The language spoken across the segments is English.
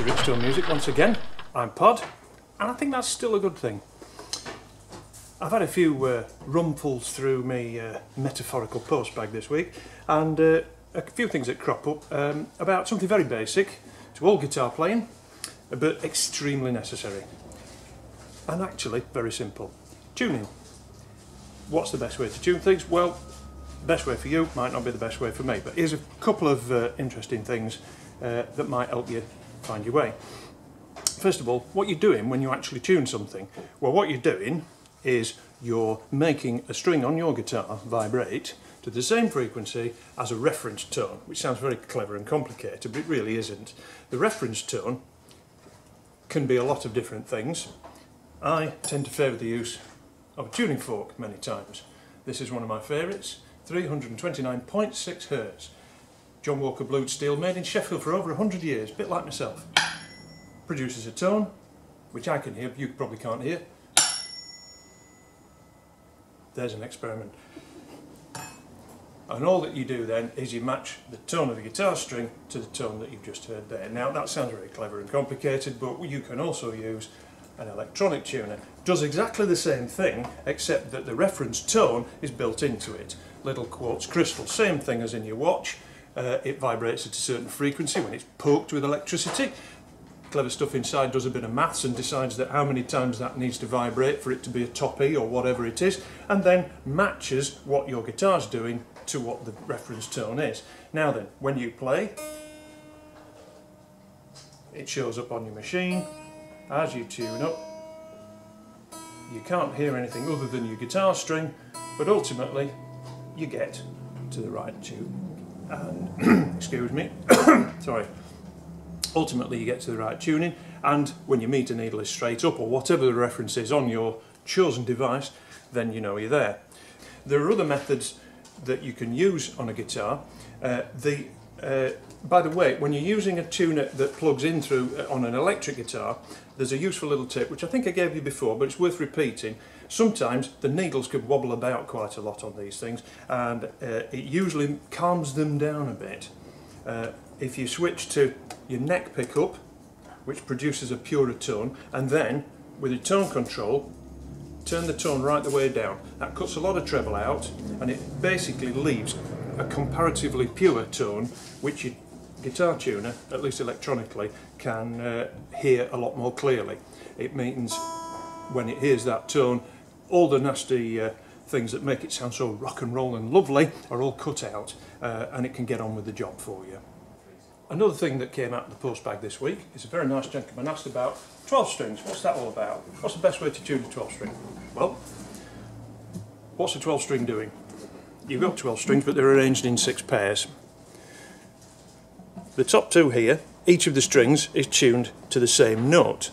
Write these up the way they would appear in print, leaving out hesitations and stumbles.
to Ripstone Music once again. I'm Pod, and I think that's still a good thing. I've had a few rumfuls through my metaphorical postbag this week, and a few things that crop up about something very basic to all guitar playing, but extremely necessary. And actually very simple. Tuning. What's the best way to tune things? Well, the best way for you might not be the best way for me, but here's a couple of interesting things that might help you find your way. First of all, what you're doing when you actually tune something. Well, what you're doing is you're making a string on your guitar vibrate to the same frequency as a reference tone, which sounds very clever and complicated, but it really isn't. The reference tone can be a lot of different things. I tend to favour the use of a tuning fork many times. This is one of my favourites, 329.6 Hz. John Walker Blued steel, made in Sheffield for over 100 years, a bit like myself. Produces a tone, which I can hear, but you probably can't hear. There's an experiment. And all that you do then is you match the tone of the guitar string to the tone that you've just heard there. Now that sounds very clever and complicated, but you can also use an electronic tuner. It does exactly the same thing, except that the reference tone is built into it. Little quartz crystal, same thing as in your watch. It vibrates at a certain frequency when it's poked with electricity. Clever stuff inside does a bit of maths and decides that how many times that needs to vibrate for it to be a top E or whatever it is, and then matches what your guitar's doing to what the reference tone is. Now then, when you play, it shows up on your machine. As you tune up, you can't hear anything other than your guitar string, but ultimately you get to the right tune. And excuse me, sorry. Ultimately you get to the right tuning, and when your meter needle is straight up or whatever the reference is on your chosen device, then you know you're there. There are other methods that you can use on a guitar. By the way, when you're using a tuner that plugs in through on an electric guitar, there's a useful little tip which I think I gave you before, but it's worth repeating. Sometimes the needles could wobble about quite a lot on these things, and it usually calms them down a bit. If you switch to your neck pickup, which produces a purer tone, and then with your tone control turn the tone right the way down, that cuts a lot of treble out and it basically leaves a comparatively pure tone which your guitar tuner, at least electronically, can hear a lot more clearly. It means when it hears that tone, all the nasty things that make it sound so rock and roll and lovely are all cut out, and it can get on with the job for you. Another thing that came out of the postbag this week is a very nice gentleman asked about 12 strings. What's that all about? What's the best way to tune a 12 string? Well, what's a 12 string doing? You've got 12 strings, but they're arranged in 6 pairs. The top 2 here, each of the strings is tuned to the same note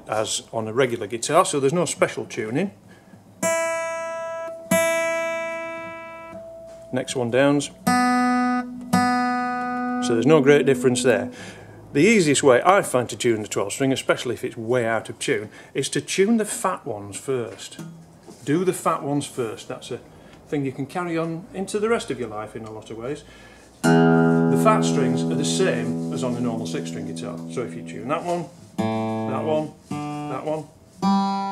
as on a regular guitar, so there's no special tuning. Next one down's. So there's no great difference there. The easiest way I find to tune the 12 string, especially if it's way out of tune, is to tune the fat ones first. Do the fat ones first. That's a thing you can carry on into the rest of your life in a lot of ways. The fat strings are the same as on a normal 6-string guitar. So if you tune that one, that one, that one,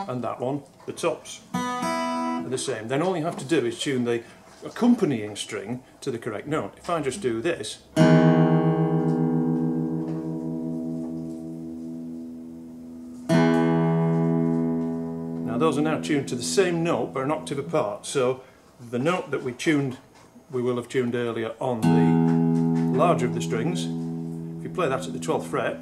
and that one, the tops are the same. Then all you have to do is tune the accompanying string to the correct note. If I just do this, now those are now tuned to the same note but an octave apart, so the note that we will have tuned earlier on the larger of the strings, if you play that at the 12th fret,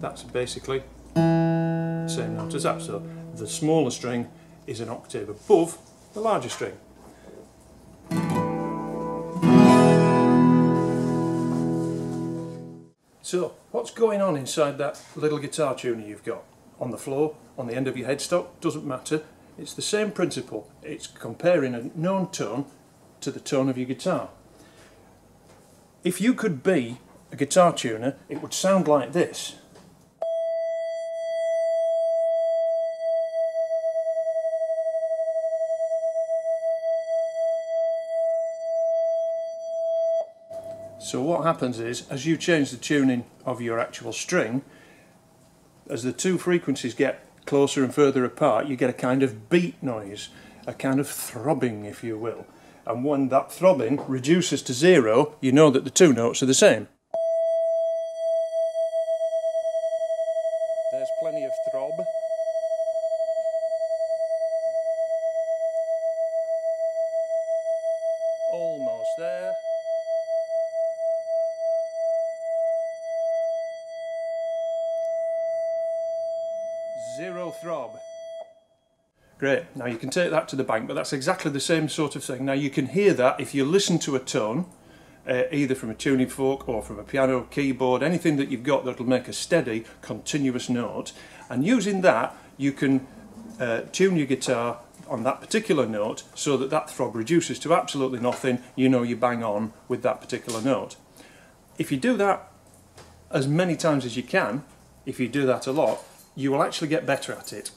that's basically the same note as that, so the smaller string is an octave above the larger string. So, what's going on inside that little guitar tuner you've got? On the floor, on the end of your headstock, doesn't matter. It's the same principle. It's comparing a known tone to the tone of your guitar. If you could be a guitar tuner, it would sound like this. So what happens is, as you change the tuning of your actual string, as the two frequencies get closer and further apart, you get a kind of beat noise, a kind of throbbing, if you will. And when that throbbing reduces to zero, you know that the two notes are the same. There's plenty of throb. Almost there. Zero throb. Great, now you can take that to the bank, but that's exactly the same sort of thing. Now you can hear that if you listen to a tone, either from a tuning fork or from a piano, keyboard, anything that you've got that'll make a steady, continuous note. And using that, you can tune your guitar on that particular note so that that throb reduces to absolutely nothing. You know you bang on with that particular note. If you do that as many times as you can, if you do that a lot, you will actually get better at it.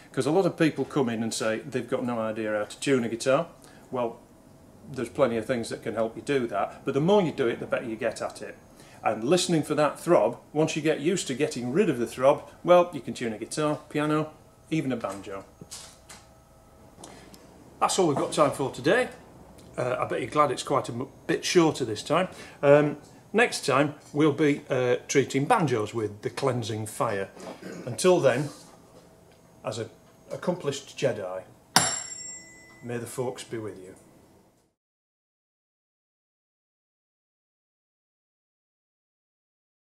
Because a lot of people come in and say they've got no idea how to tune a guitar. Well, there's plenty of things that can help you do that, but the more you do it, the better you get at it. And listening for that throb, once you get used to getting rid of the throb, well, you can tune a guitar, piano, even a banjo. That's all we've got time for today. I bet you're glad it's quite a bit shorter this time. Next time we'll be treating banjos with the cleansing fire. Until then, as an accomplished Jedi, may the forks be with you.